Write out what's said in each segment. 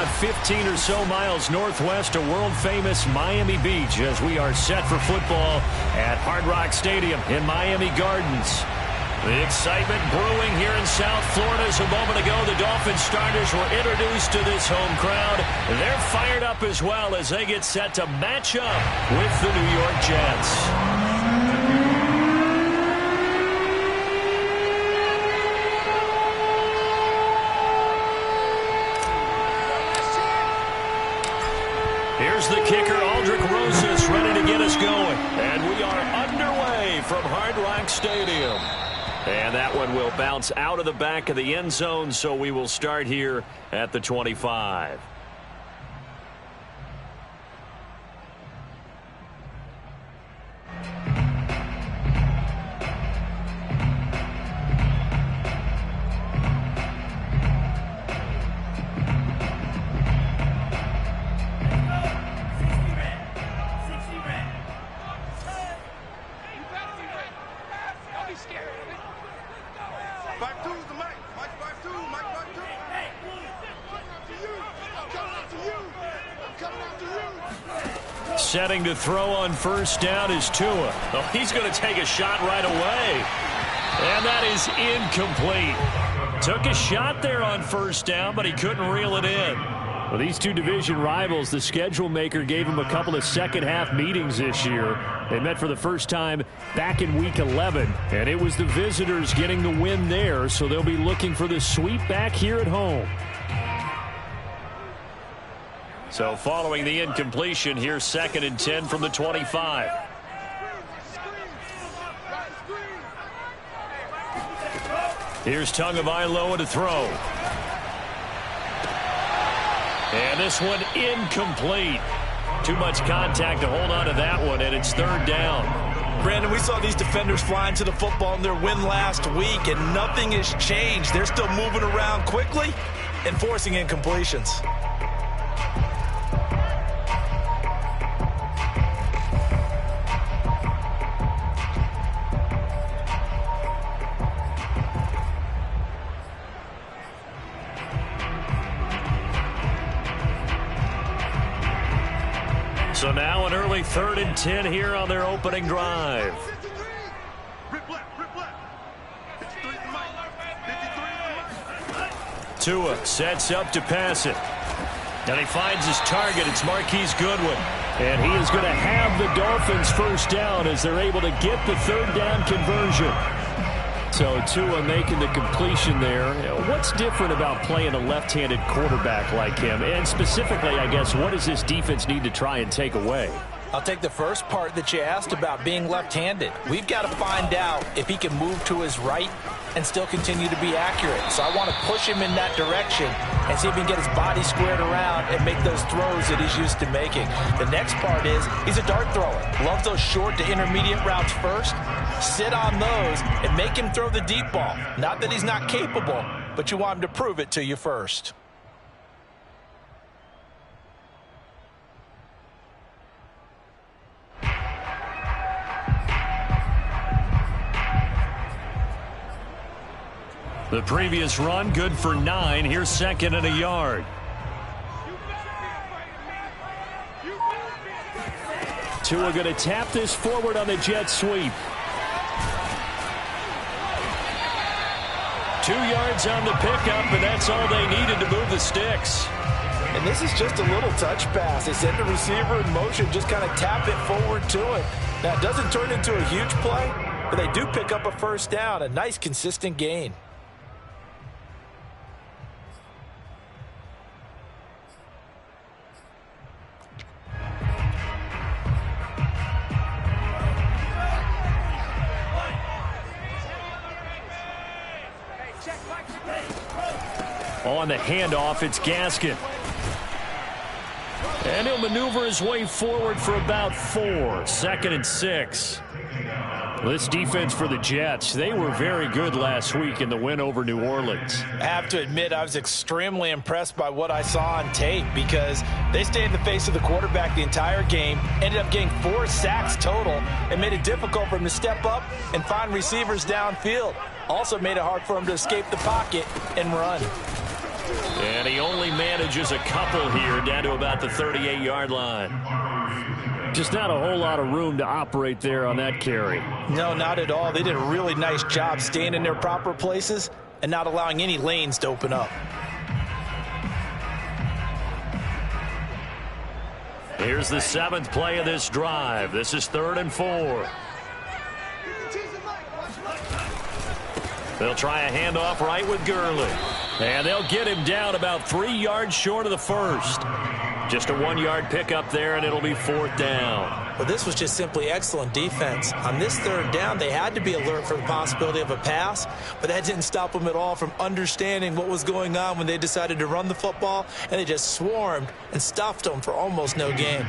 about 15 or so miles northwest of world-famous Miami Beach as we are set for football at Hard Rock Stadium in Miami Gardens. The excitement brewing here in South Florida. As a moment ago, the Dolphins starters were introduced to this home crowd. They're fired up as well as they get set to match up with the New York Jets. Here's the kicker, Aldrick Rosas, ready to get us going. And we are underway from Hard Rock Stadium. And that one will bounce out of the back of the end zone, so we will start here at the 25. Setting to throw on first down is Tua. Oh, he's going to take a shot right away. And that is incomplete. Took a shot there on first down, but he couldn't reel it in. Well, these two division rivals, the schedule maker gave them a couple of second-half meetings this year. They met for the first time back in Week 11, and it was the visitors getting the win there, so they'll be looking for the sweep back here at home. So following the incompletion, here's 2nd and 10 from the 25. Here's Tagovailoa to throw. And this one incomplete. Too much contact to hold on to that one, and it's 3rd down. Brandon, we saw these defenders flying to the football in their win last week, and nothing has changed. They're still moving around quickly and forcing incompletions. So now an early 3rd and 10 here on their opening drive. Tua sets up to pass it. And he finds his target. It's Marquise Goodwin. And he is going to have the Dolphins first down as they're able to get the 3rd down conversion. So Tua making the completion there. What's different about playing a left-handed quarterback like him? And specifically, I guess, what does this defense need to try and take away? I'll take the first part that you asked about being left-handed. We've got to find out if he can move to his right and still continue to be accurate. So I want to push him in that direction and see if he can get his body squared around and make those throws that he's used to making. The next part is he's a dart thrower. Loves those short to intermediate routes first. Sit on those and make him throw the deep ball. Not that he's not capable, but you want him to prove it to you first. The previous run, good for 9. Here's 2nd and a yard. Tua going to tap this forward on the jet sweep. 2 yards on the pickup, and that's all they needed to move the sticks. And this is just a little touch pass. They send the receiver in motion, just kind of tap it forward to it. Now, it doesn't turn into a huge play, but they do pick up a first down, a nice, consistent gain. On the handoff, it's Gaskin. And he'll maneuver his way forward for about 4. 2nd and 6. This defense for the Jets, they were very good last week in the win over New Orleans. I have to admit, I was extremely impressed by what I saw on tape because they stayed in the face of the quarterback the entire game, ended up getting 4 sacks total, and made it difficult for him to step up and find receivers downfield. Also made it hard for him to escape the pocket and run. And he only manages a couple here down to about the 38-yard line. Just not a whole lot of room to operate there on that carry. No, not at all. They did a really nice job staying in their proper places and not allowing any lanes to open up. Here's the 7th play of this drive. This is 3rd and 4. They'll try a handoff right with Gurley. And they'll get him down about 3 yards short of the first. Just a 1-yard pickup there, and it'll be 4th down. Well, this was just simply excellent defense. On this 3rd down, they had to be alert for the possibility of a pass, but that didn't stop them at all from understanding what was going on when they decided to run the football, and they just swarmed and stuffed them for almost no gain.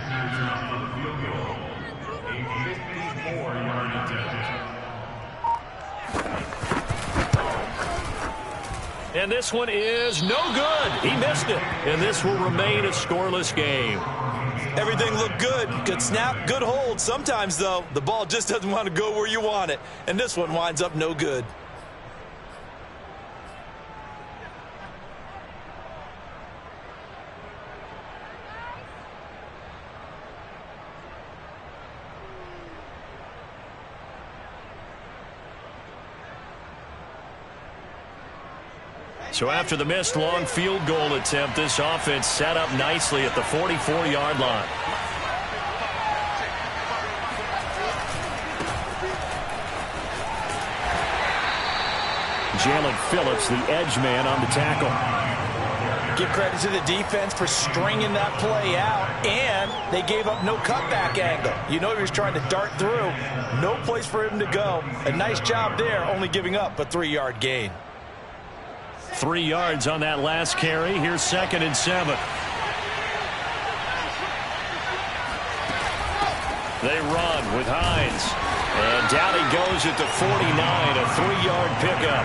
And this one is no good. He missed it. And this will remain a scoreless game. Everything looked good. Good snap, good hold. Sometimes, though, the ball just doesn't want to go where you want it. And this one winds up no good. So after the missed long field goal attempt, this offense set up nicely at the 44-yard line. Jalen Phillips, the edge man, on the tackle. Give credit to the defense for stringing that play out, and they gave up no cutback angle. You know he was trying to dart through. No place for him to go. A nice job there, only giving up a 3-yard gain. 3 yards on that last carry. Here's 2nd and 7. They run with Hines. And down he goes at the 49, a 3-yard pickup.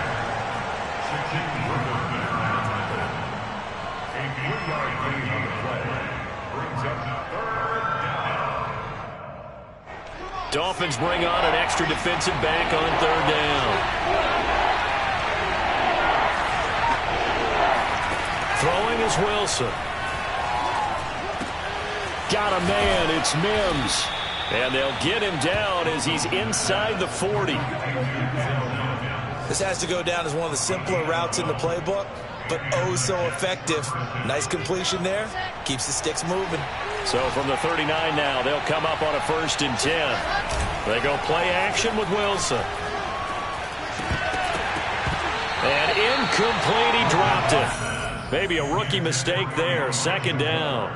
Dolphins bring on an extra defensive back on 3rd down. Throwing is Wilson. Got a man. It's Mims. And they'll get him down as he's inside the 40. This has to go down as one of the simpler routes in the playbook, but oh so effective. Nice completion there. Keeps the sticks moving. So from the 39 now, they'll come up on a 1st and 10. They go play action with Wilson. And incomplete. He dropped it. Maybe a rookie mistake there. 2nd down.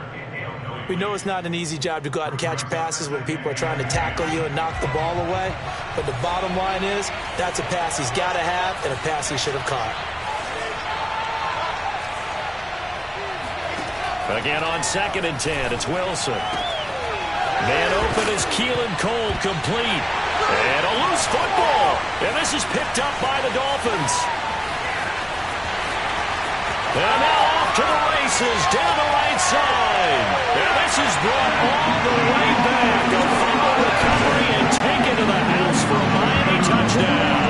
We know it's not an easy job to go out and catch passes when people are trying to tackle you and knock the ball away. But the bottom line is, that's a pass he's got to have and a pass he should have caught. Again on 2nd and 10, it's Wilson. Man open is Keelan Cole, complete. And a loose football. And this is picked up by the Dolphins. And now off to the races down the right side. And this is brought all the way back. A fumble recovery and taken to the house for a Miami touchdown.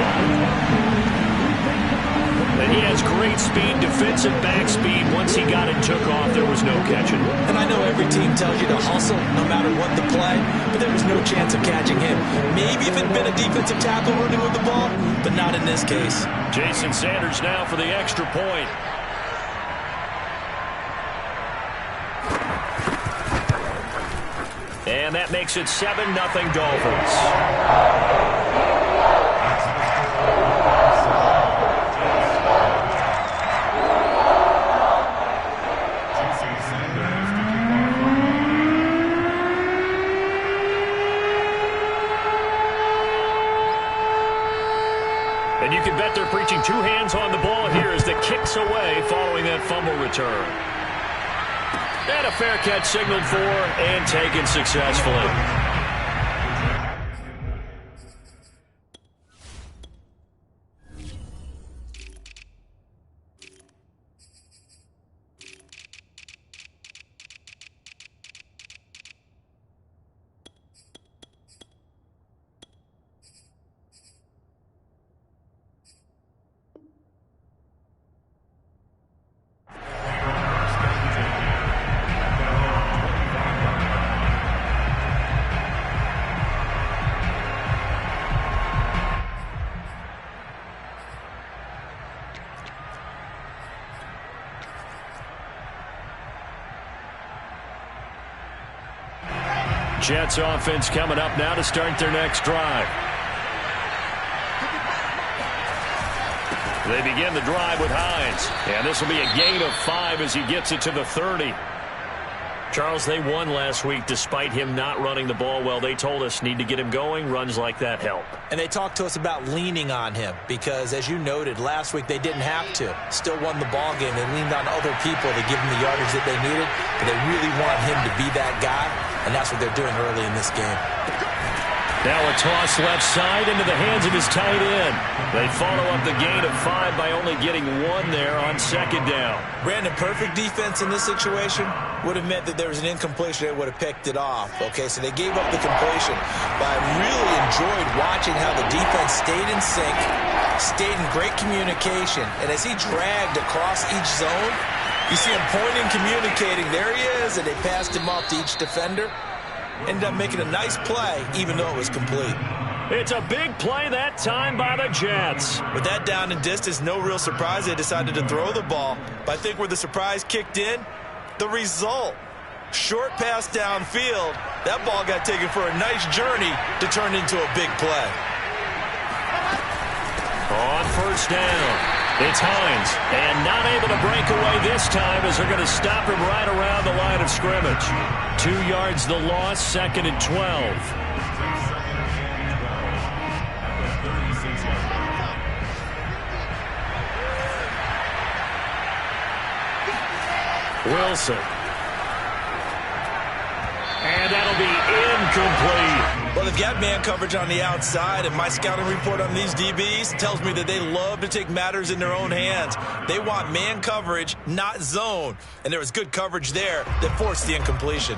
And he has great speed, defensive back speed. Once he got it, took off, there was no catching. And I know every team tells you to hustle no matter what the play, but there was no chance of catching him. Maybe if it had been a defensive tackle running with the ball, but not in this case. Jason Sanders now for the extra point. And that makes it 7-0 Dolphins. And you can bet they're preaching 2 hands on the ball here as the kick's away following that fumble return. And a fair catch signaled for and taken successfully. Jets offense coming up now to start their next drive. They begin the drive with Hines. And this will be a gain of 5 as he gets it to the 30. Charles, they won last week despite him not running the ball well. They told us need to get him going. Runs like that help. And they talked to us about leaning on him because, as you noted, last week they didn't have to. Still won the ball game. They leaned on other people to give him the yardage that they needed. But they really want him to be that guy, and that's what they're doing early in this game. Now a toss left side into the hands of his tight end. They follow up the gain of 5 by only getting 1 there on second down. Brandon, perfect defense in this situation would have meant that there was an incompletion. They would have picked it off. Okay, so they gave up the completion. But I really enjoyed watching how the defense stayed in sync, stayed in great communication. And as he dragged across each zone, you see him pointing, communicating. There he is, and they passed him off to each defender. Ended up making a nice play, even though it was complete. It's a big play that time by the Jets. With that down and distance, no real surprise they decided to throw the ball. But I think where the surprise kicked in, the result. Short pass downfield. That ball got taken for a nice journey to turn into a big play. On first down, it's Hines. And not able to break away this time as they're going to stop him right around the line of scrimmage. 2 yards the loss, 2nd and 12. Wilson. And that'll be incomplete. Well, they've got man coverage on the outside, and my scouting report on these DBs tells me that they love to take matters in their own hands. They want man coverage, not zone. And there was good coverage there that forced the incompletion.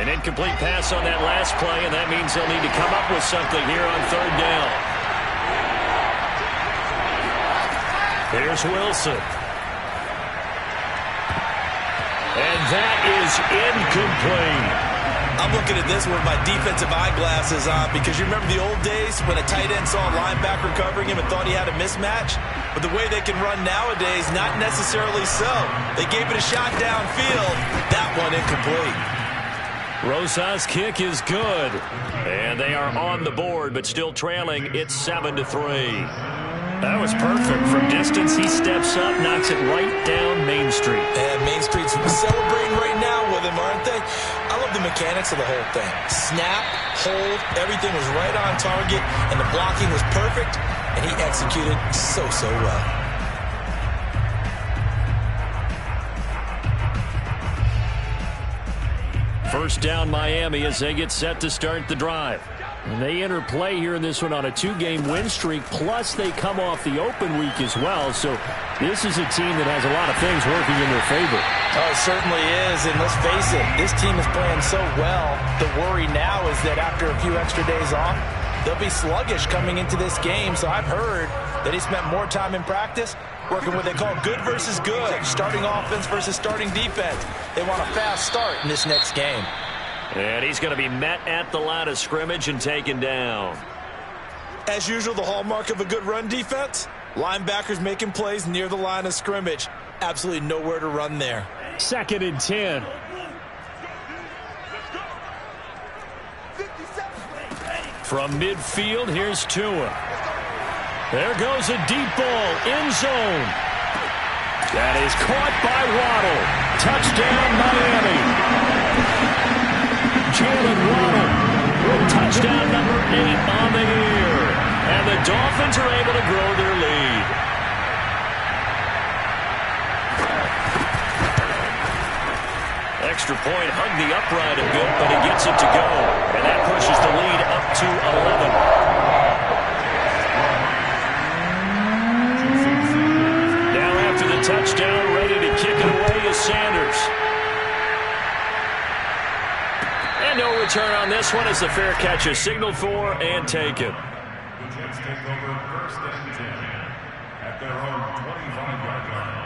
An incomplete pass on that last play, and that means they'll need to come up with something here on third down. Here's Wilson. And that is incomplete. I'm looking at this with my defensive eyeglasses on because you remember the old days when a tight end saw a linebacker covering him and thought he had a mismatch? But the way they can run nowadays, not necessarily so. They gave it a shot downfield. That one incomplete. Rosa's kick is good. And they are on the board, but still trailing. It's 7-3. That was perfect. From distance, he steps up, knocks it right down Main Street. And Main Street's celebrating right now with him, aren't they? I love the mechanics of the whole thing. Snap, hold, everything was right on target, and the blocking was perfect, and he executed so well. First down Miami as they get set to start the drive. And they enter play here in this one on a 2-game win streak, plus they come off the open week as well. So this is a team that has a lot of things working in their favor. Oh, it certainly is, and let's face it, this team is playing so well. The worry now is that after a few extra days off, they'll be sluggish coming into this game. So I've heard that he spent more time in practice working what they call good versus good, starting offense versus starting defense. They want a fast start in this next game. And he's going to be met at the line of scrimmage and taken down. As usual, the hallmark of a good run defense, linebackers making plays near the line of scrimmage. Absolutely nowhere to run there. 2nd and 10. From midfield, here's Tua. There goes a deep ball, end zone. That is caught by Waddle. Touchdown, Miami. Jalen Waddle with touchdown number 8 on the year. And the Dolphins are able to grow their lead. Extra point hugged the upright a bit, but he gets it to go. And that pushes the lead up to 11. Now after the touchdown, ready to kick it away is Sanders. And no return on this one as the fair catch is signaled for and taken. The Jets take over 1st and 10 at their own 25-yard line.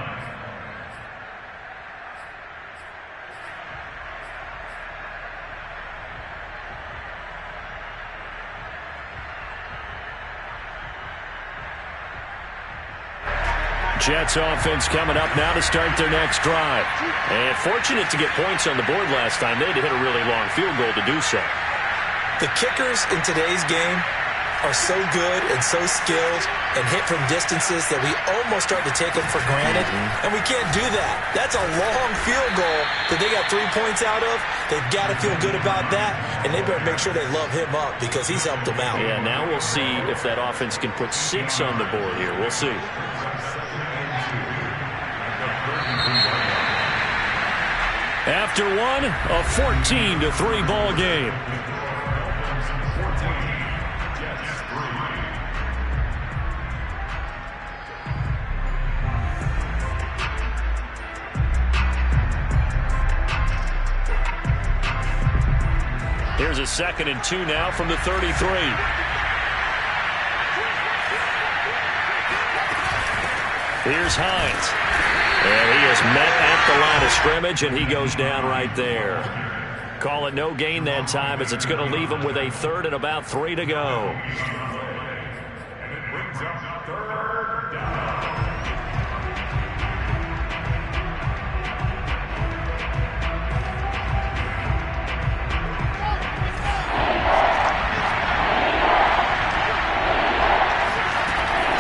Jets offense coming up now to start their next drive. And fortunate to get points on the board last time. They had to hit a really long field goal to do so. The kickers in today's game are so good and so skilled and hit from distances that we almost start to take them for granted. And we can't do that. That's a long field goal that they got 3 points out of. They've got to feel good about that, and they better make sure they love him up because he's helped them out. Yeah, now we'll see if that offense can put 6 on the board here. We'll see. After one, a 14-3 ball game. Here's a 2nd and 2 now from the 33. Here's Hines. And he is met at the line of scrimmage, and he goes down right there. Call it no gain that time, as it's going to leave him with a 3rd and about 3 to go. And it brings up 3rd down.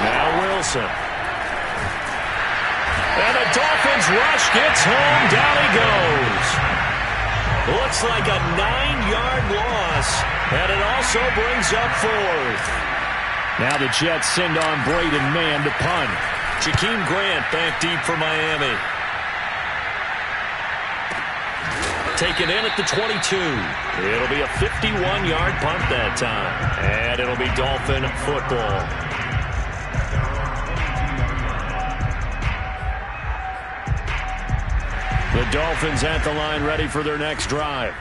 Now Wilson. And the Dolphins rush gets home. Down he goes. Looks like a 9-yard loss. And it also brings up 4th. Now the Jets send on Braden Mann to punt. Jakeem Grant back deep for Miami. Taken in at the 22. It'll be a 51-yard punt that time. And it'll be Dolphin football. The Dolphins at the line ready for their next drive.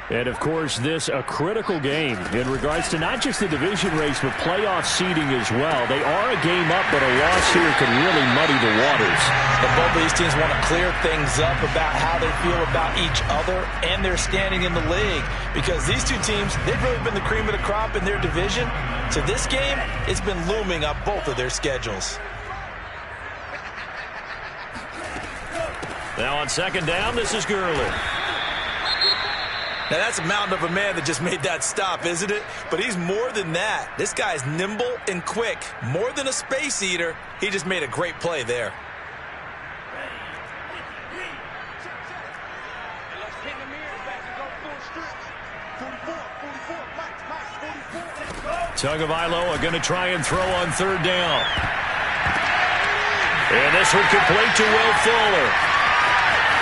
And, of course, this a critical game in regards to not just the division race, but playoff seeding as well. They are a game up, but a loss here could really muddy the waters. But both of these teams want to clear things up about how they feel about each other and their standing in the league. Because these two teams, they've really been the cream of the crop in their division. So this game, it's been looming on both of their schedules. Now on 2nd down, this is Gurley. Now that's a mountain of a man that just made that stop, isn't it? But he's more than that. This guy's nimble and quick. More than a space eater. He just made a great play there. Tagovailoa going to try and throw on 3rd down. And this one complete to Will Fuller.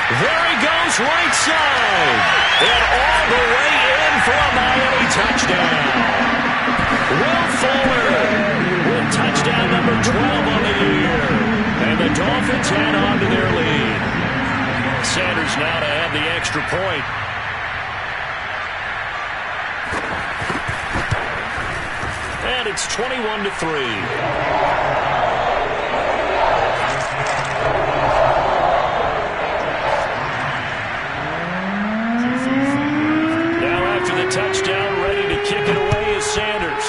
There he goes, right side. And all the way in for a Miami touchdown. Will Fuller with touchdown number 12 on the year. And the Dolphins add on to their lead. Sanders now to add the extra point. And it's 21-3. Touchdown, ready to kick it away is Sanders.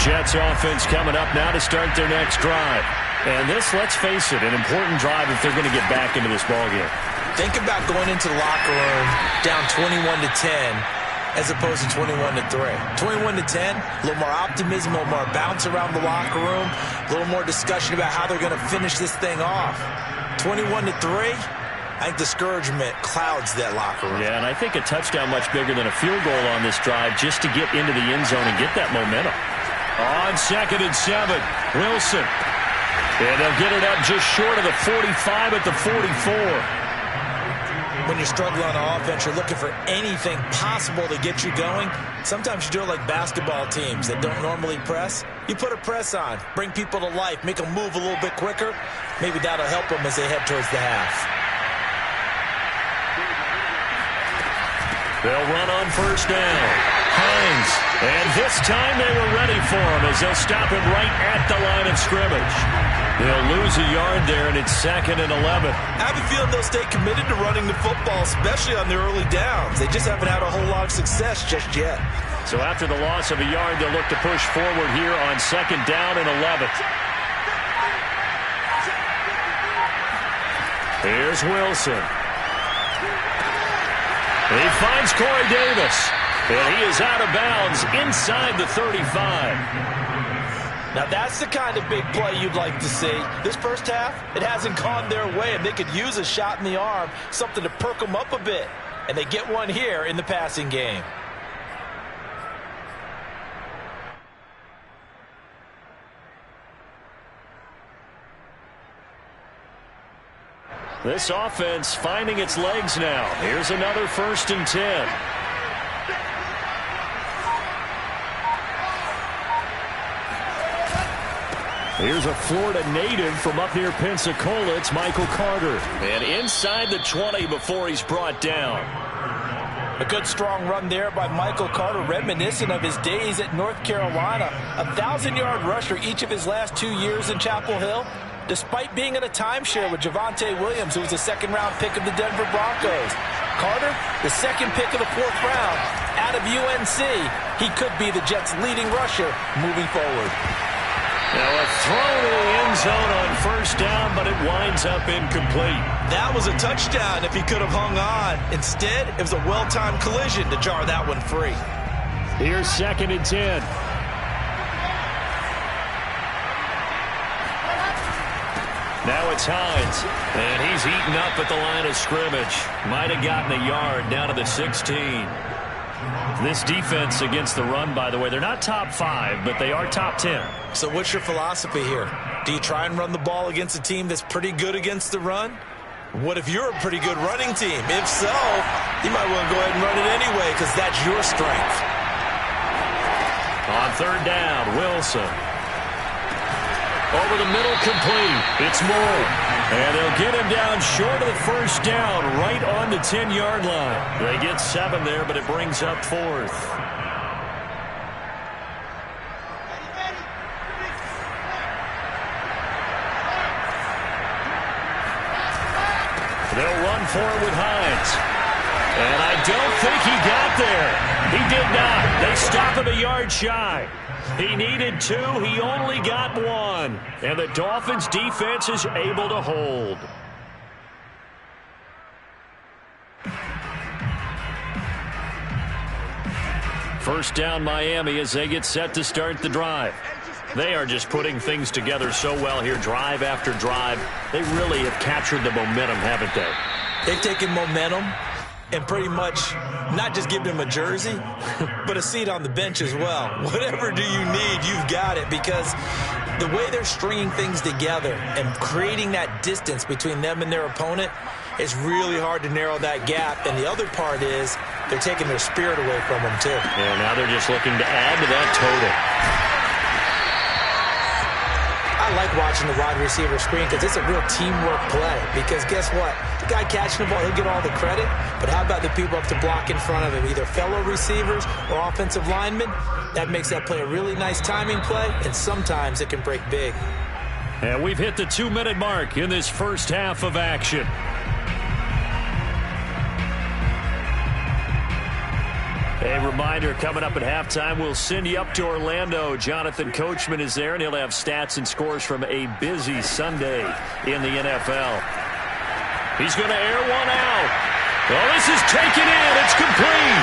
Jets offense coming up now to start their next drive. And this, let's face it, an important drive if they're going to get back into this ballgame. Think about going into the locker room down 21-10 as opposed to 21-3. 21-10, a little more optimism, a little more bounce around the locker room, a little more discussion about how they're going to finish this thing off. 21-3, I think discouragement clouds that locker room. Yeah, and I think a touchdown much bigger than a field goal on this drive just to get into the end zone and get that momentum. On 2nd and 7, Wilson. And they'll get it up just short of the 45 at the 44. When you're struggling on offense, you're looking for anything possible to get you going. Sometimes you do it like basketball teams that don't normally press. You put a press on, bring people to life, make them move a little bit quicker. Maybe that'll help them as they head towards the half. They'll run on 1st down. lines. And this time they were ready for him as they'll stop him right at the line of scrimmage. They'll lose a yard there, and it's 2nd and 11. I have a feeling they'll stay committed to running the football, especially on their early downs. They just haven't had a whole lot of success just yet. So after the loss of a yard, they'll look to push forward here on 2nd down and 11. Here's Wilson. He finds Corey Davis. And he is out of bounds inside the 35. Now that's the kind of big play you'd like to see. This first half, it hasn't gone their way, and they could use a shot in the arm, something to perk them up a bit. And they get one here in the passing game. This offense finding its legs now. Here's another 1st and 10. Here's a Florida native from up near Pensacola. It's Michael Carter. And inside the 20 before he's brought down. A good strong run there by Michael Carter, reminiscent of his days at North Carolina. A 1,000-yard rusher each of his last 2 years in Chapel Hill, despite being in a timeshare with Javonte Williams, who was a second-round pick of the Denver Broncos. Carter, the second pick of the 4th round, out of UNC. He could be the Jets' leading rusher moving forward. Now a throw to the end zone on 1st down, but it winds up incomplete. That was a touchdown if he could have hung on. Instead, it was a well-timed collision to jar that one free. Here's 2nd and 10. Now it's Hines, and he's eaten up at the line of scrimmage. Might have gotten a yard down to the 16. This defense against the run, by the way, they're not top 5, but they are top 10. So what's your philosophy here? Do you try and run the ball against a team that's pretty good against the run? What if you're a pretty good running team? If so, you might want to go ahead and run it anyway because that's your strength. On 3rd down, Wilson. Over the middle, complete. It's Moore. And they'll get him down short of the 1st down, right on the 10-yard line. They get 7 there, but it brings up 4th. They'll run for it with Hines. And I don't think he got there. He did not. They stop him a yard shy. He needed 2. He only got 1. And the Dolphins' defense is able to hold. First down, Miami, as they get set to start the drive. They are just putting things together so well here, drive after drive. They really have captured the momentum, haven't they? They've taken momentum and pretty much not just given him a jersey, but a seat on the bench as well. Whatever do you need, you've got it, because the way they're stringing things together and creating that distance between them and their opponent is really hard to narrow that gap. And the other part is they're taking their spirit away from them, too. Yeah, now they're just looking to add to that total. I like watching the wide receiver screen because it's a real teamwork play. Because guess what? The guy catching the ball, he'll get all the credit. But how about the people up to block in front of him, either fellow receivers or offensive linemen? That makes that play a really nice timing play, and sometimes it can break big. And we've hit the 2-minute mark in this first half of action. A reminder, coming up at halftime, we'll send you up to Orlando. Jonathan Coachman is there, and he'll have stats and scores from a busy Sunday in the NFL. He's going to air one out. Well, this is taken in. It's complete.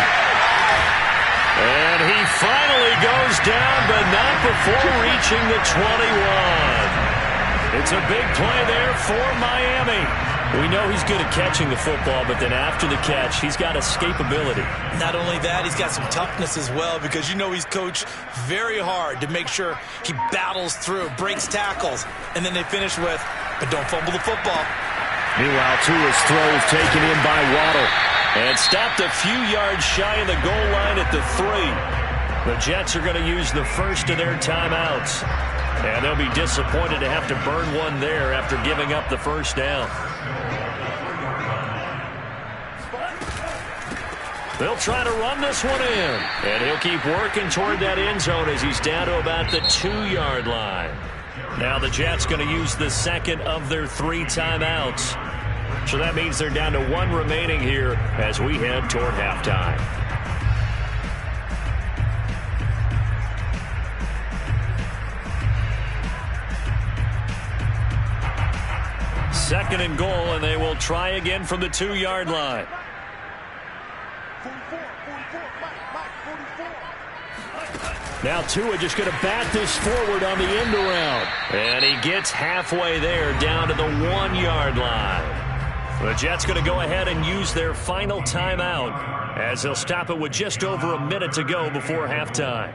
And he finally goes down, but not before reaching the 21. It's a big play there for Miami. We know he's good at catching the football, but then after the catch, he's got escapability. Not only that, he's got some toughness as well, because you know he's coached very hard to make sure he battles through, breaks tackles, and then they finish with, but don't fumble the football. Meanwhile, Tua's throw is taken in by Waddle and stopped a few yards shy of the goal line at the 3. The Jets are going to use the first of their timeouts, and they'll be disappointed to have to burn one there after giving up the first down. They'll try to run this one in. And he'll keep working toward that end zone as he's down to about the 2-yard line. Now the Jets going to use the second of their 3 timeouts. So that means they're down to 1 remaining here as we head toward halftime. Second and goal, and they will try again from the 2-yard line. Now Tua just going to bat this forward on the end around. And he gets halfway there down to the 1-yard line. The Jets going to go ahead and use their final timeout as they'll stop it with just over a minute to go before halftime.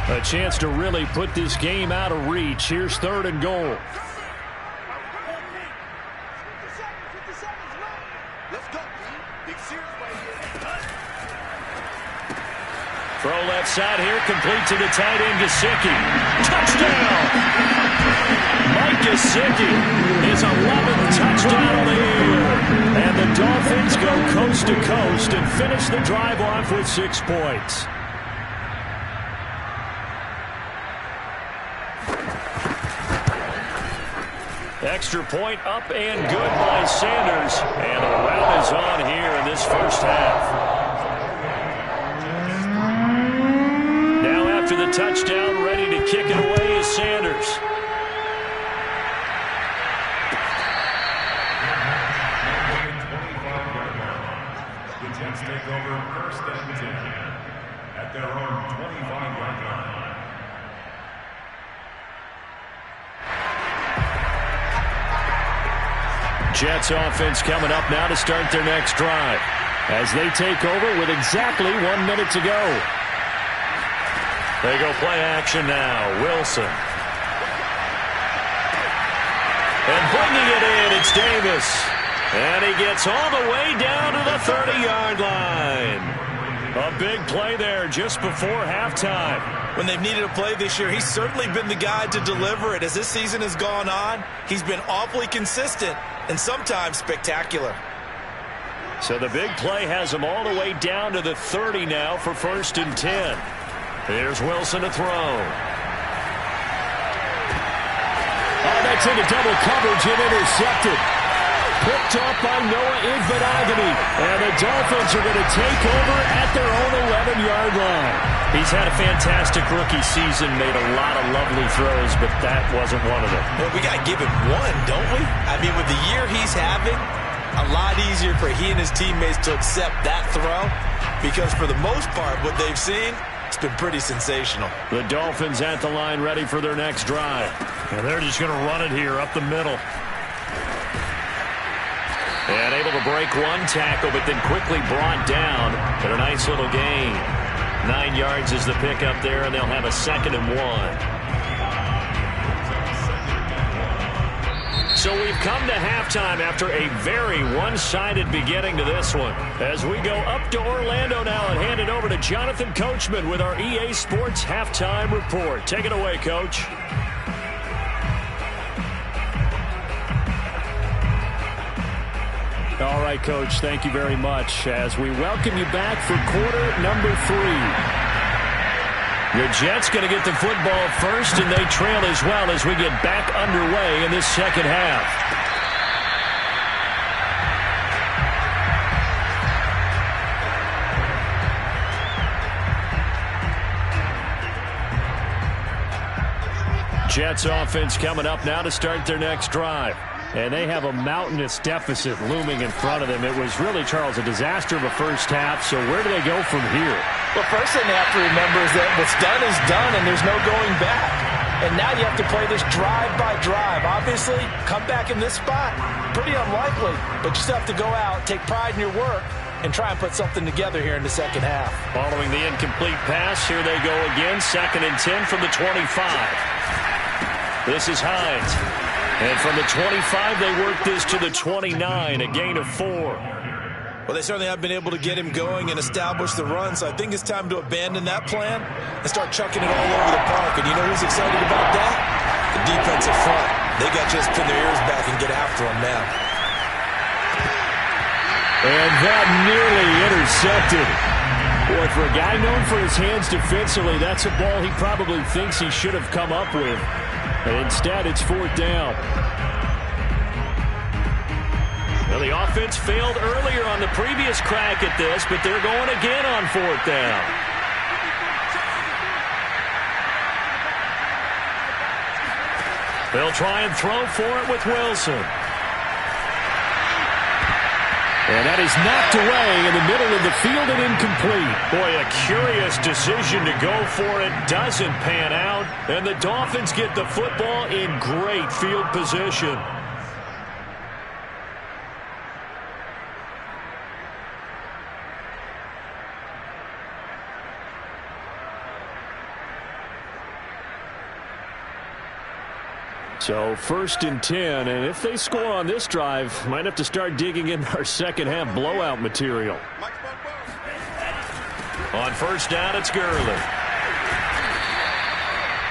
A chance to really put this game out of reach. Here's 3rd and goal. Throw left side here, complete to the tight end, Gesicki. Touchdown! Mike Gesicki, his 11th touchdown of the year. And the Dolphins go coast to coast and finish the drive off with 6 points. Extra point up and good by Sanders. And the rout is on here in this first half. Now after the touchdown, ready to kick it away is Sanders. The Jets take over 1st and 10 at their own 25-yard line. Jets offense coming up now to start their next drive as they take over with exactly 1 minute to go. They go play action now. Wilson. And bringing it in, it's Davis. And he gets all the way down to the 30-yard line. A big play there just before halftime. When they've needed a play this year, he's certainly been the guy to deliver it. As this season has gone on, he's been awfully consistent and sometimes spectacular. So the big play has him all the way down to the 30 now for 1st and 10. Here's Wilson to throw. Oh, that's into double coverage and intercepted. Picked off by Noah Igbinoghene. And the Dolphins are going to take over at their own 11-yard line. He's had a fantastic rookie season, made a lot of lovely throws, but that wasn't one of them. Well, we got to give him one, don't we? I mean, with the year he's having, a lot easier for he and his teammates to accept that throw because for the most part, what they've seen, it's been pretty sensational. The Dolphins at the line ready for their next drive. And they're just going to run it here up the middle. And able to break one tackle, but then quickly brought down. But a nice little gain. 9 yards is the pickup there, and they'll have a 2nd and 1. So we've come to halftime after a very one-sided beginning to this one. As we go up to Orlando now and hand it over to Jonathan Coachman with our EA Sports Halftime Report. Take it away, Coach. All right, Coach, thank you very much as we welcome you back for quarter number 3. The Jets going to get the football first, and they trail as well as we get back underway in this second half. Jets offense coming up now to start their next drive. And they have a mountainous deficit looming in front of them. It was really, Charles, a disaster of a first half. So where do they go from here? Well, first thing they have to remember is that what's done is done, and there's no going back. And now you have to play this drive by drive. Obviously, come back in this spot, pretty unlikely. But you still have to go out, take pride in your work, and try and put something together here in the second half. Following the incomplete pass, here they go again. 2nd and 10 from the 25. This is Hines. And from the 25, they work this to the 29, a gain of 4. Well, they certainly have been able to get him going and establish the run, so I think it's time to abandon that plan and start chucking it all over the park. And you know who's excited about that? The defensive front. They got to just pin their ears back and get after him now. And that nearly intercepted. Boy, for a guy known for his hands defensively, that's a ball he probably thinks he should have come up with. And instead, it's 4th down. Well, the offense failed earlier on the previous crack at this, but they're going again on 4th down. They'll try and throw for it with Wilson. And that is knocked away in the middle of the field and incomplete. Boy, a curious decision to go for it. Doesn't pan out. And the Dolphins get the football in great field position. So 1st and 10, and if they score on this drive, might have to start digging in our second half blowout material. On 1st down, it's Gurley.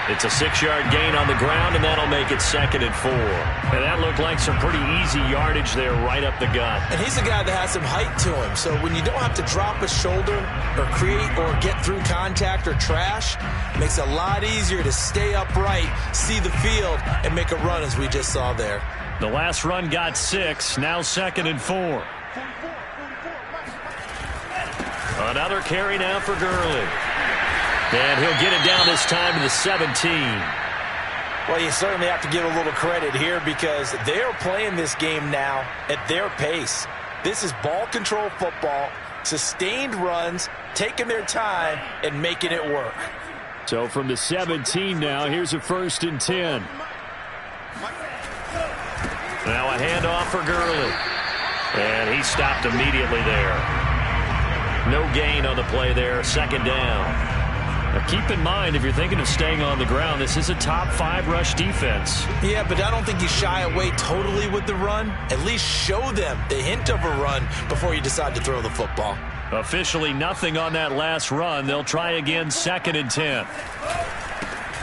It's a 6-yard gain on the ground, and that'll make it 2nd and 4. And that looked like some pretty easy yardage there right up the gut. And he's a guy that has some height to him, so when you don't have to drop a shoulder or create or get through contact or trash, it makes it a lot easier to stay upright, see the field, and make a run as we just saw there. The last run got 6, now 2nd and 4. Another carry now for Gurley. And he'll get it down this time to the 17. Well, you certainly have to give a little credit here because they're playing this game now at their pace. This is ball control football, sustained runs, taking their time, and making it work. So from the 17 now, here's a 1st and 10. Now a handoff for Gurley. And he stopped immediately there. No gain on the play there, 2nd down. Now keep in mind, if you're thinking of staying on the ground, this is a top 5 rush defense. Yeah, but I don't think you shy away totally with the run. At least show them the hint of a run before you decide to throw the football. Officially nothing on that last run. They'll try again, 2nd and 10.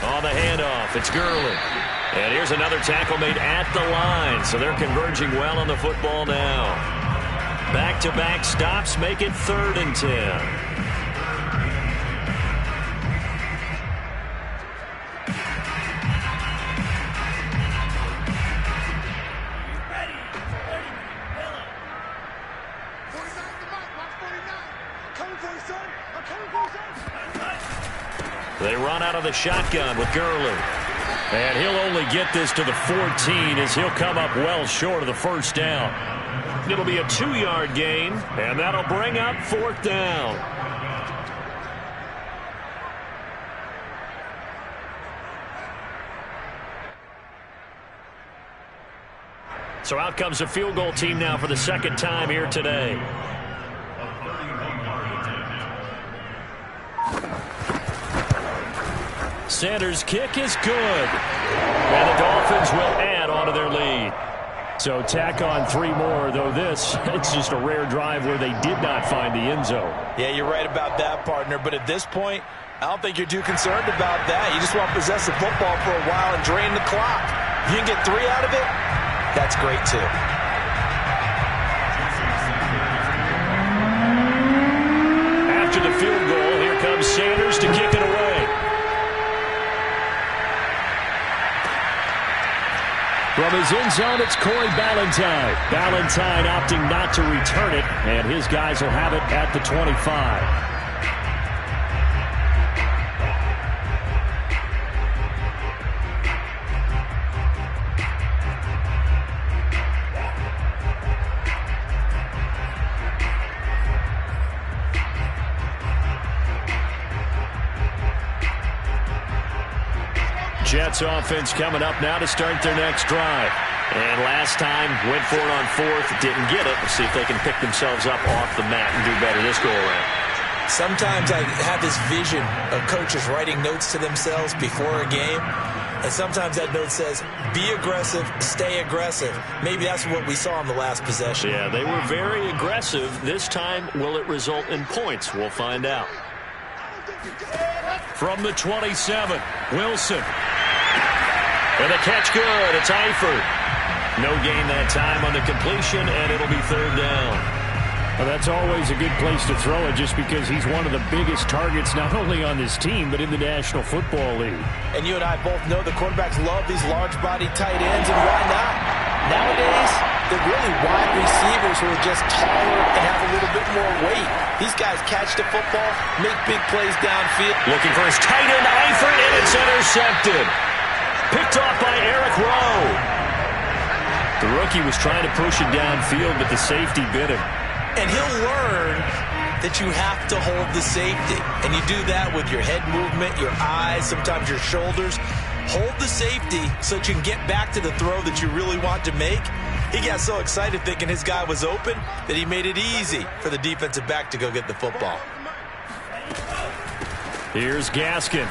On the handoff, it's Gurley. And here's another tackle made at the line, so they're converging well on the football now. Back-to-back stops make it 3rd and 10. They run out of the shotgun with Gurley. And he'll only get this to the 14 as he'll come up well short of the 1st down. It'll be a 2-yard gain, and that'll bring up 4th down. So out comes the field goal team now for the 2nd time here today. Sanders' kick is good. And the Dolphins will add on to their lead. So tack on 3 more, though this, it's just a rare drive where they did not find the end zone. Yeah, you're right about that, partner. But at this point, I don't think you're too concerned about that. You just want to possess the football for a while and drain the clock. If you can get 3 out of it, that's great, too. After the field goal, here comes Sanders to kick it away. From his end zone, it's Corey Ballantyne. Ballantyne opting not to return it, and his guys will have it at the 25. Jets offense coming up now to start their next drive. And last time, went for it on 4th, didn't get it. Let's see if they can pick themselves up off the mat and do better this go-around. Sometimes I have this vision of coaches writing notes to themselves before a game. And sometimes that note says, be aggressive, stay aggressive. Maybe that's what we saw in the last possession. Yeah, they were very aggressive. This time, will it result in points? We'll find out. From the 27, Wilson. And the catch good. It's Eifert. No gain that time on the completion, and it'll be third down. Well, that's always a good place to throw it just because he's one of the biggest targets not only on this team but in the National Football League. And you and I both know the quarterbacks love these large-body tight ends, and why not? Nowadays, they're really wide receivers who are just taller and have a little bit more weight. These guys catch the football, make big plays downfield. Looking for his tight end, Eifert, and it's intercepted. Picked off by Eric Rowe. The rookie was trying to push it downfield, but the safety bit him. And he'll learn that you have to hold the safety. And you do that with your head movement, your eyes, sometimes your shoulders. Hold the safety so that you can get back to the throw that you really want to make. He got so excited thinking his guy was open that he made it easy for the defensive back to go get the football. Here's Gaskin.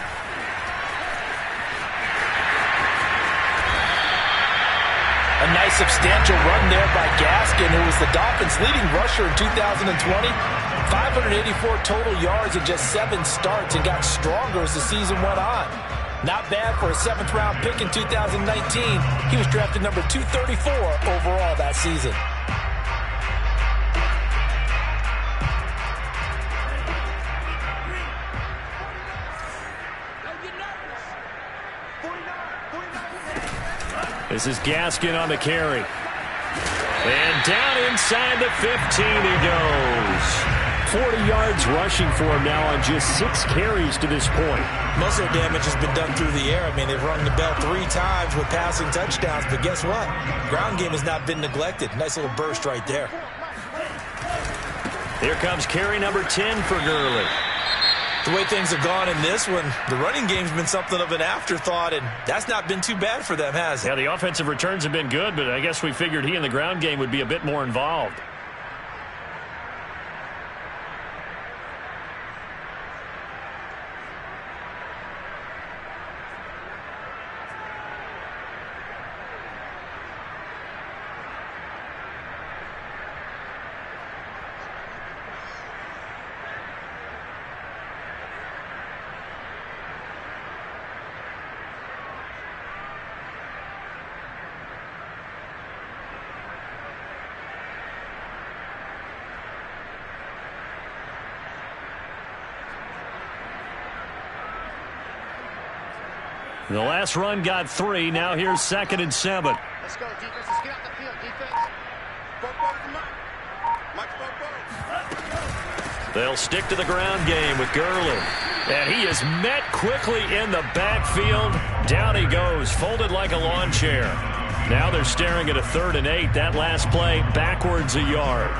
A nice substantial run there by Gaskin, who was the Dolphins' leading rusher in 2020. 584 total yards in just 7 starts and got stronger as the season went on. Not bad for a 7th-round pick in 2019. He was drafted number 234 overall that season. This is Gaskin on the carry. And down inside the 15 he goes. 40 yards rushing for him now on just 6 carries to this point. Most of the damage has been done through the air. I mean, they've rung the bell 3 times with passing touchdowns, but guess what? Ground game has not been neglected. Nice little burst right there. Here comes carry number 10 for Gurley. The way things have gone in this one, the running game's been something of an afterthought, and that's not been too bad for them, has it? Yeah, the offensive returns have been good, but I guess we figured he in the ground game would be a bit more involved. The last run got 3. Now here's 2nd and 7. Let's go, defense. Let's get out the field, defense. They'll stick to the ground game with Gurley. And he is met quickly in the backfield. Down he goes, folded like a lawn chair. Now they're staring at a 3rd and 8. That last play backwards a yard.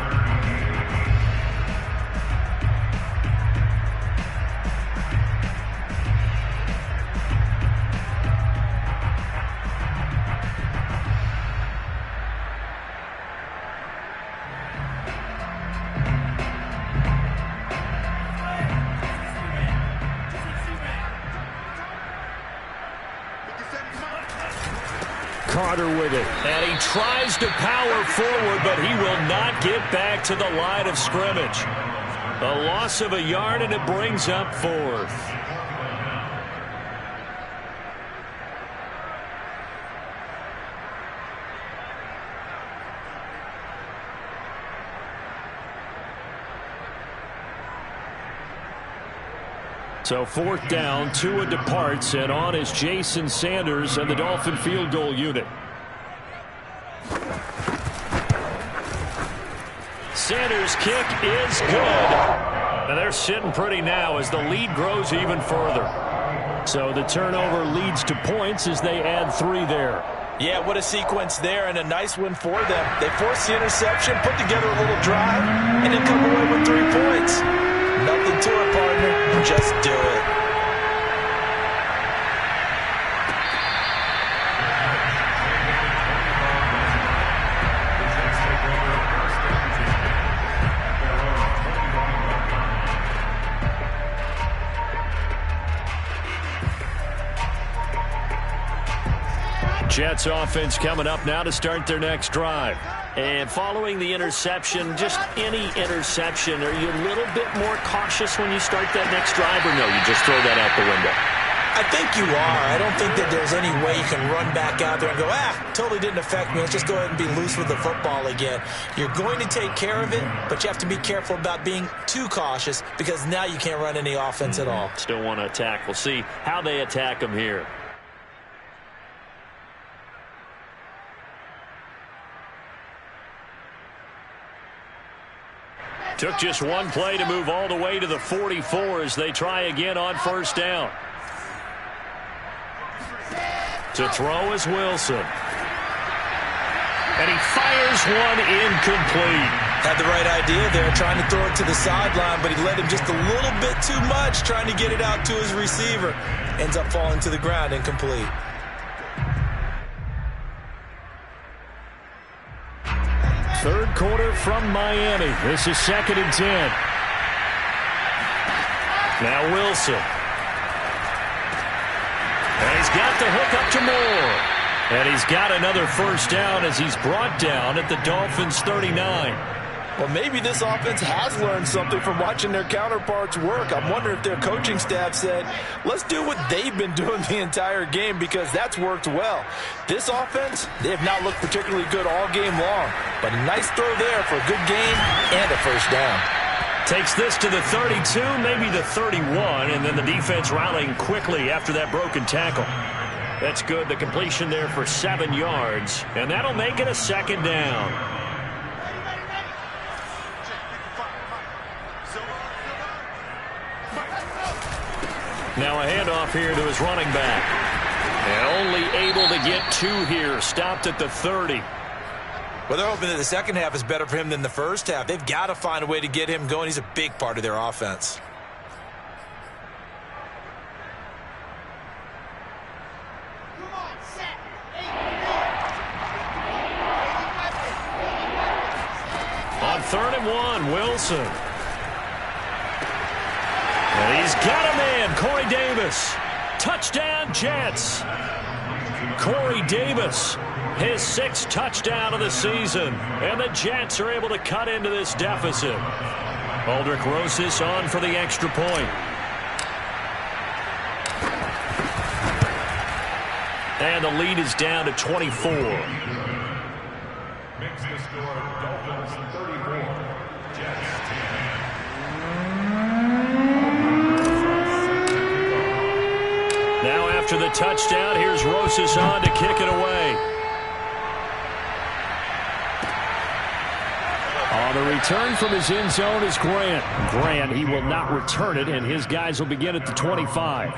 Carter with it. And he tries to power forward, but he will not get back to the line of scrimmage. A loss of a yard, and it brings up 4th. So 4th down, Tua departs, and on is Jason Sanders and the Dolphin field goal unit. Sanders' kick is good. And they're sitting pretty now as the lead grows even further. So the turnover leads to points as they add 3 there. Yeah, what a sequence there, and a nice one for them. They forced the interception, put together a little drive, and then come away with 3 points. Nothing to it, partner. Just do it. Jets offense coming up now to start their next drive. And following the interception, just any interception, are you a little bit more cautious when you start that next drive, or no, you just throw that out the window? I think you are. I don't think that there's any way you can run back out there and go, totally didn't affect me. Let's just go ahead and be loose with the football again. You're going to take care of it, but you have to be careful about being too cautious because now you can't run any offense at all. Still want to attack. We'll see how they attack them here. Took just one play to move all the way to the 44 as they try again on first down. To throw is Wilson. And he fires one incomplete. Had the right idea there, trying to throw it to the sideline, but he led him just a little bit too much, trying to get it out to his receiver. Ends up falling to the ground, incomplete. Third quarter from Miami. This is 2nd and 10. Now Wilson. And he's got the hook up to Moore. And he's got another first down as he's brought down at the Dolphins' 39. Well, maybe this offense has learned something from watching their counterparts work. I'm wondering if their coaching staff said, let's do what they've been doing the entire game because that's worked well. This offense, they have not looked particularly good all game long. But a nice throw there for a good game and a first down. Takes this to the 32, maybe the 31, and then the defense rallying quickly after that broken tackle. That's good. The completion there for 7 yards, and that'll make it a second down. Now a handoff here to his running back. And only able to get 2 here. Stopped at the 30. Well, they're hoping that the second half is better for him than the first half. They've got to find a way to get him going. He's a big part of their offense. On 3rd and 1, Wilson. And he's got a man, Corey Davis. Touchdown, Jets. Corey Davis, his 6th touchdown of the season. And the Jets are able to cut into this deficit. Aldrick Rosas on for the extra point. And the lead is down to 24. Makes the score Dolphins 34, Jets 10. Now after the touchdown, here's Rosas on to kick it away. On the return from his end zone is Grant. Grant, he will not return it, and his guys will begin at the 25.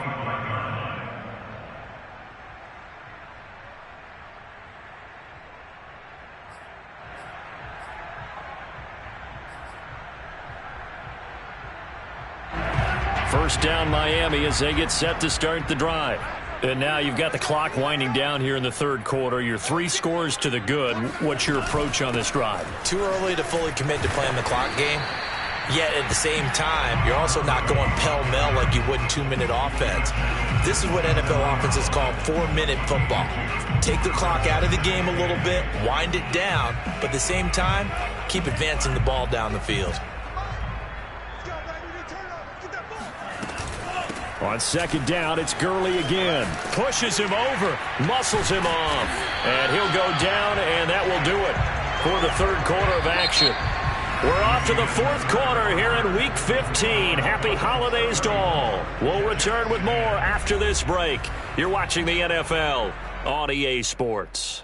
First down Miami as they get set to start the drive. And now you've got the clock winding down here in the 3rd quarter. You're 3 scores to the good. What's your approach on this drive? Too early to fully commit to playing the clock game. Yet at the same time, you're also not going pell-mell like you would in 2-minute offense. This is what NFL offenses call 4-minute football. Take the clock out of the game a little bit, wind it down, but at the same time, keep advancing the ball down the field. On 2nd down, it's Gurley again. Pushes him over, muscles him off, and he'll go down, and that will do it for the 3rd quarter of action. We're off to the 4th quarter here in Week 15. Happy holidays to all. We'll return with more after this break. You're watching the NFL on EA Sports.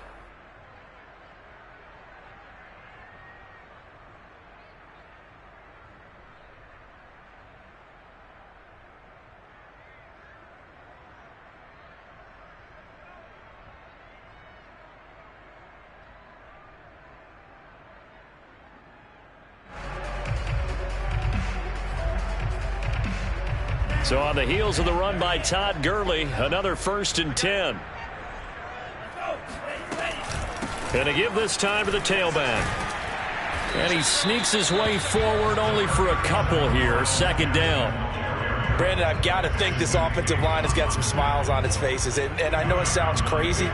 So on the heels of the run by Todd Gurley, another 1st and 10. And to give this time to the tailback. And he sneaks his way forward only for a couple here. 2nd down. Brandon, I've got to think this offensive line has got some smiles on its faces. And I know it sounds crazy,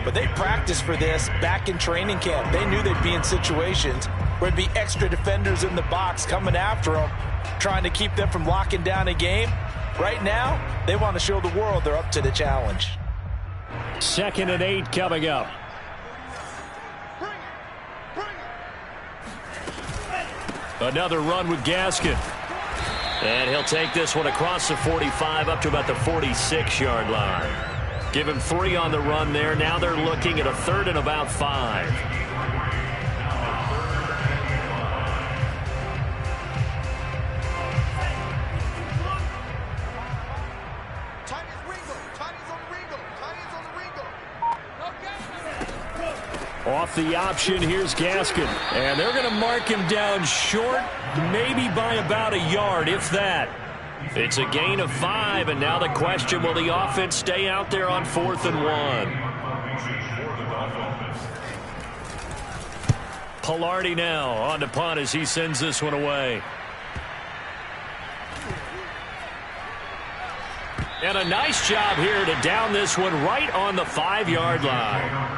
but they practiced for this back in training camp. They knew they'd be in situations where there'd be extra defenders in the box coming after them, trying to keep them from locking down a game. Right now, they want to show the world they're up to the challenge. 2nd and 8 coming up. Another run with Gaskin. And he'll take this one across the 45 up to about the 46-yard line. Give him 3 on the run there. Now they're looking at a 3rd and about 5. Off the option, here's Gaskin. And they're going to mark him down short, maybe by about a yard, if that. It's a gain of 5, and now the question, will the offense stay out there on 4th and 1? Pilardi now on to punt as he sends this one away. And a nice job here to down this one right on the 5-yard line.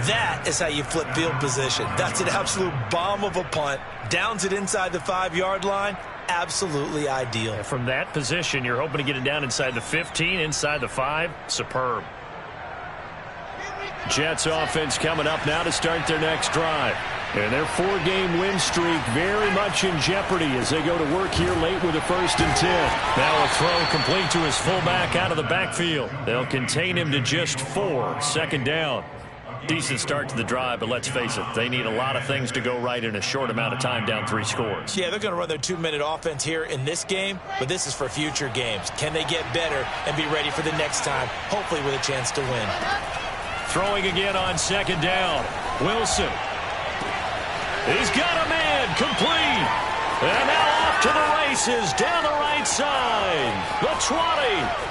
That is how you flip field position. That's an absolute bomb of a punt. Downs it inside the 5-yard line. Absolutely ideal. And from that position, you're hoping to get it down inside the 15, inside the 5. Superb. Jets offense coming up now to start their next drive. And their 4-game win streak very much in jeopardy as they go to work here late with a 1st and 10. Now a throw complete to his fullback out of the backfield. They'll contain him to just 4. 2nd down. Decent start to the drive, but let's face it, they need a lot of things to go right in a short amount of time, down 3 scores. Yeah, they're going to run their 2-minute offense here in this game, but this is for future games. Can they get better and be ready for the next time, hopefully with a chance to win? Throwing again on 2nd down. Wilson. He's got a man, complete. And now off to the races, down the right side. The 20.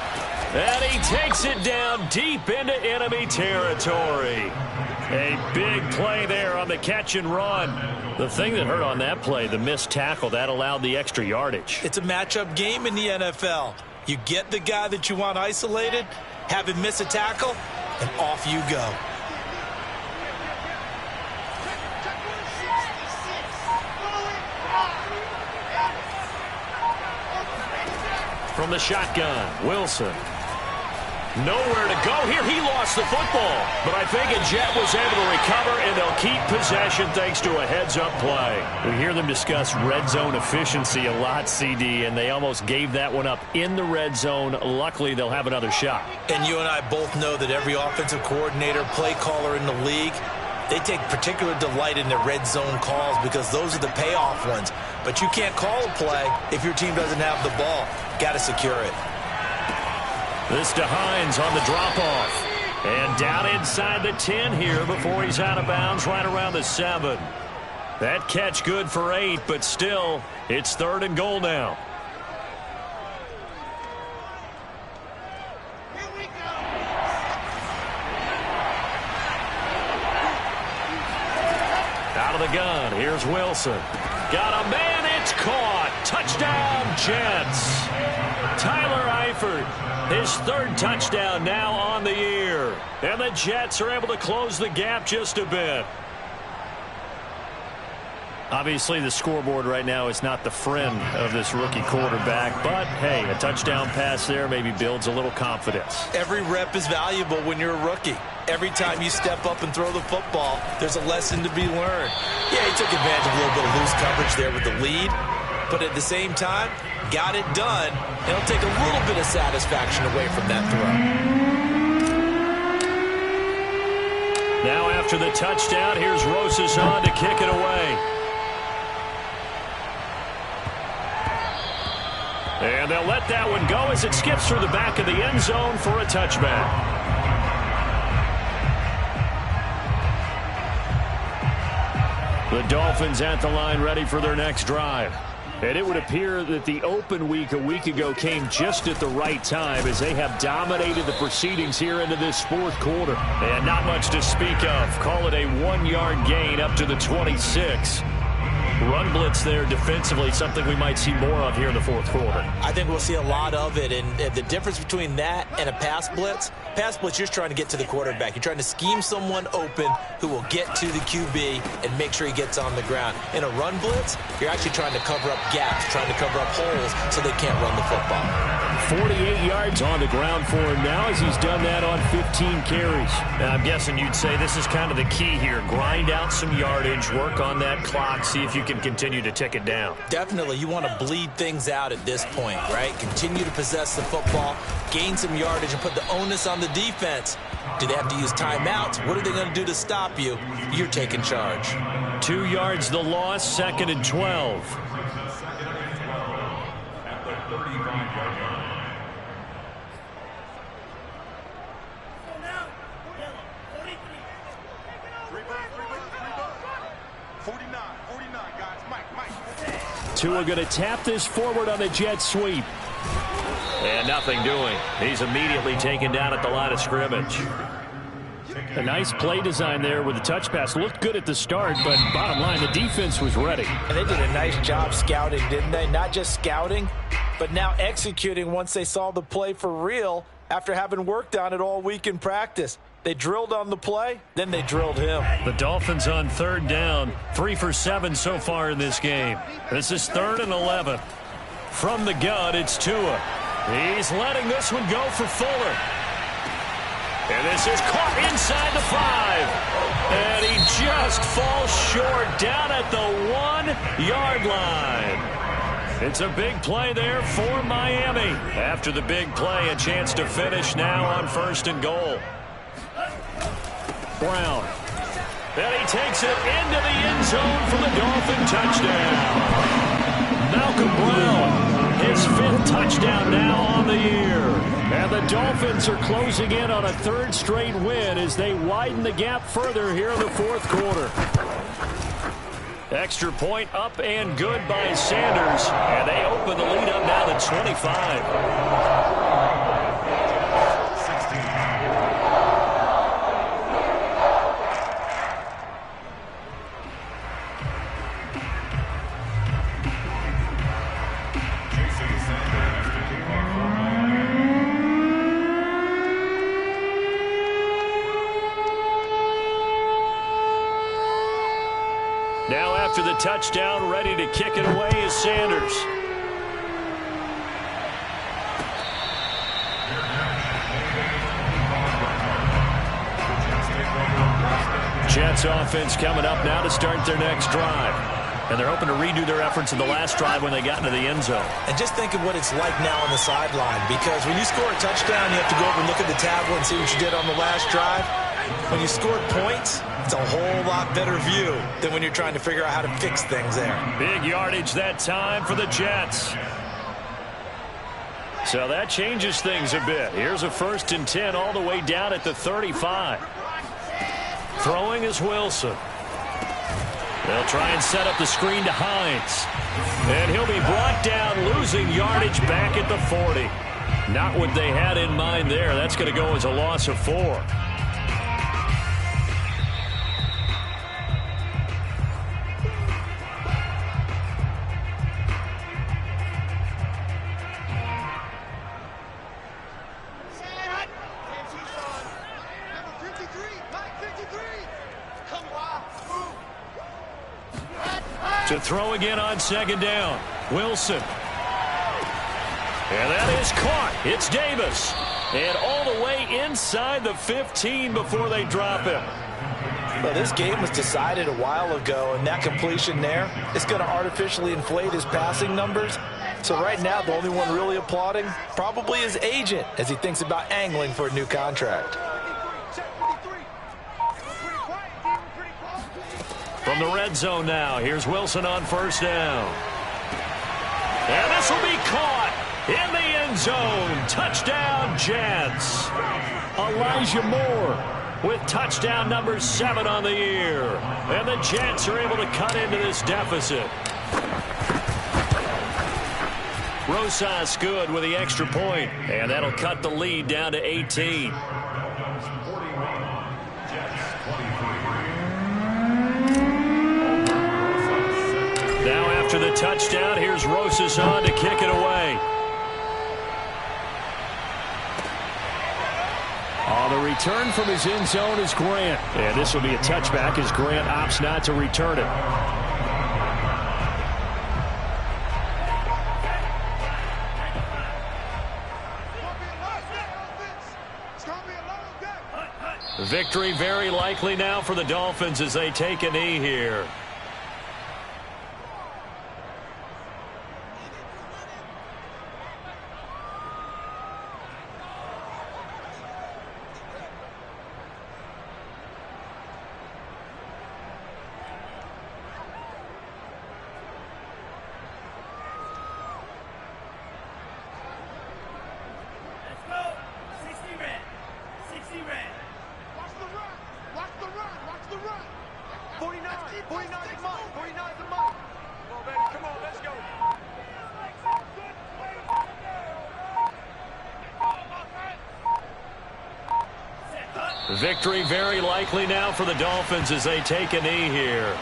And he takes it down deep into enemy territory. A big play there on the catch and run. The thing that hurt on that play, the missed tackle, that allowed the extra yardage. It's a matchup game in the NFL. You get the guy that you want isolated, have him miss a tackle, and off you go. From the shotgun, Wilson. Nowhere to go here. He lost the football. But I think a Jet was able to recover, and they'll keep possession thanks to a heads-up play. We hear them discuss red zone efficiency a lot, CD, and they almost gave that one up in the red zone. Luckily, they'll have another shot. And you and I both know that every offensive coordinator, play caller in the league, they take particular delight in their red zone calls because those are the payoff ones. But you can't call a play if your team doesn't have the ball. Got to secure it. This to Hines on the drop-off. And down inside the 10 here before he's out of bounds right around the 7. That catch good for 8, but still, it's 3rd and goal now. Out of the gun, here's Wilson. Got a man, it's caught. Touchdown, Jets. Tyler Eifert, his 3rd touchdown now on the year. And the Jets are able to close the gap just a bit. Obviously, the scoreboard right now is not the friend of this rookie quarterback. But, hey, a touchdown pass there maybe builds a little confidence. Every rep is valuable when you're a rookie. Every time you step up and throw the football, there's a lesson to be learned. Yeah, he took advantage of a little bit of loose coverage there with the lead. But at the same time, got it done. And it'll take a little bit of satisfaction away from that throw. Now after the touchdown, here's Rosas on to kick it away. And they'll let that one go as it skips through the back of the end zone for a touchback. The Dolphins at the line ready for their next drive. And it would appear that the open week a week ago came just at the right time as they have dominated the proceedings here into this 4th quarter. And not much to speak of. Call it a 1-yard gain up to the 26. Run blitz there defensively, something we might see more of here in the fourth quarter. I think we'll see a lot of it, and the difference between that and a pass blitz, you're just trying to get to the quarterback. You're trying to scheme someone open who will get to the QB and make sure he gets on the ground. In a run blitz, you're actually trying to cover up gaps, trying to cover up holes so they can't run the football. 48 yards on the ground for him now as he's done that on 15 carries. Now, I'm guessing you'd say this is kind of the key here. Grind out some yardage, work on that clock, see if you can continue to tick it down. Definitely, you want to bleed things out at this point, right? Continue to possess the football, gain some yardage, and put the onus on the defense. Do they have to use timeouts? What are they going to do to stop you? You're taking charge. 2 yards the loss, 2nd and 12. Tua going to tap this forward on the jet sweep. And nothing doing. He's immediately taken down at the line of scrimmage. A nice play design there with the touch pass. Looked good at the start, but bottom line, the defense was ready. And they did a nice job scouting, didn't they? Not just scouting, but now executing once they saw the play for real after having worked on it all week in practice. They drilled on the play, then they drilled him. The Dolphins on 3rd down, 3 for 7 so far in this game. This is 3rd and 11. From the gun, it's Tua. He's letting this one go for Fuller. And this is caught inside the 5. And he just falls short down at the 1-yard line. It's a big play there for Miami. After the big play, a chance to finish now on 1st and goal. Brown. And he takes it into the end zone for the Dolphin touchdown. Malcolm Brown, his 5th touchdown now on the year. And the Dolphins are closing in on a 3rd straight win as they widen the gap further here in the 4th quarter. Extra point up and good by Sanders. And they open the lead up now to 25. Now after the touchdown, ready to kick it away is Sanders. Jets offense coming up now to start their next drive. And they're hoping to redo their efforts in the last drive when they got into the end zone. And just think of what it's like now on the sideline, because when you score a touchdown, you have to go over and look at the tablet and see what you did on the last drive. When you scored points, it's a whole lot better view than when you're trying to figure out how to fix things there. Big yardage that time for the Jets. So that changes things a bit. Here's a 1st and 10 all the way down at the 35. Throwing is Wilson. They'll try and set up the screen to Hines. And he'll be brought down, losing yardage back at the 40. Not what they had in mind there. That's going to go as a loss of 4. To throw again on 2nd down. Wilson. And that is caught. It's Davis. And all the way inside the 15 before they drop him. Well, this game was decided a while ago, and that completion there is going to artificially inflate his passing numbers. So right now, the only one really applauding probably his agent as he thinks about angling for a new contract. From the red zone now, here's Wilson on 1st down. And this will be caught in the end zone. Touchdown, Jets. Elijah Moore with touchdown number 7 on the year. And the Jets are able to cut into this deficit. Rosas good with the extra point, and that'll cut the lead down to 18. After the touchdown, here's Rosas on to kick it away. The return from his end zone is Grant. And this will be a touchback as Grant opts not to return it. Victory very likely now for the Dolphins as they take a knee here. Victory very likely now for the Dolphins as they take a knee here.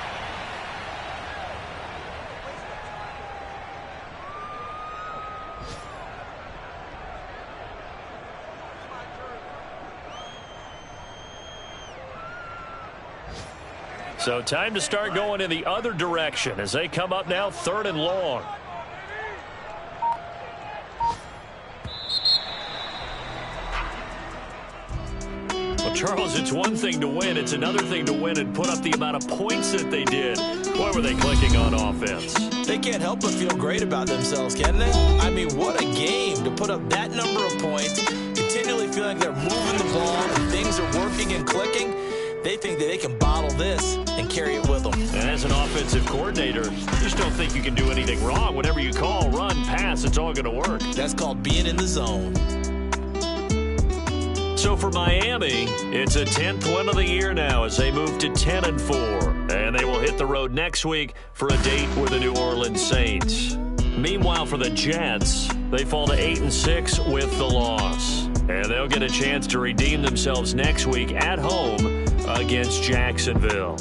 So time to start going in the other direction as they come up now 3rd and long. Charles, it's one thing to win. It's another thing to win and put up the amount of points that they did. Boy, were they clicking on offense. They can't help but feel great about themselves, can they? I mean, what a game to put up that number of points, continually feeling they're moving the ball and things are working and clicking. They think that they can bottle this and carry it with them. And as an offensive coordinator, you just don't think you can do anything wrong. Whatever you call, run, pass, it's all going to work. That's called being in the zone. So for Miami, it's a 10th win of the year now as they move to 10-4. And they will hit the road next week for a date with the New Orleans Saints. Meanwhile, for the Jets, they fall to 8-6 with the loss. And they'll get a chance to redeem themselves next week at home against Jacksonville.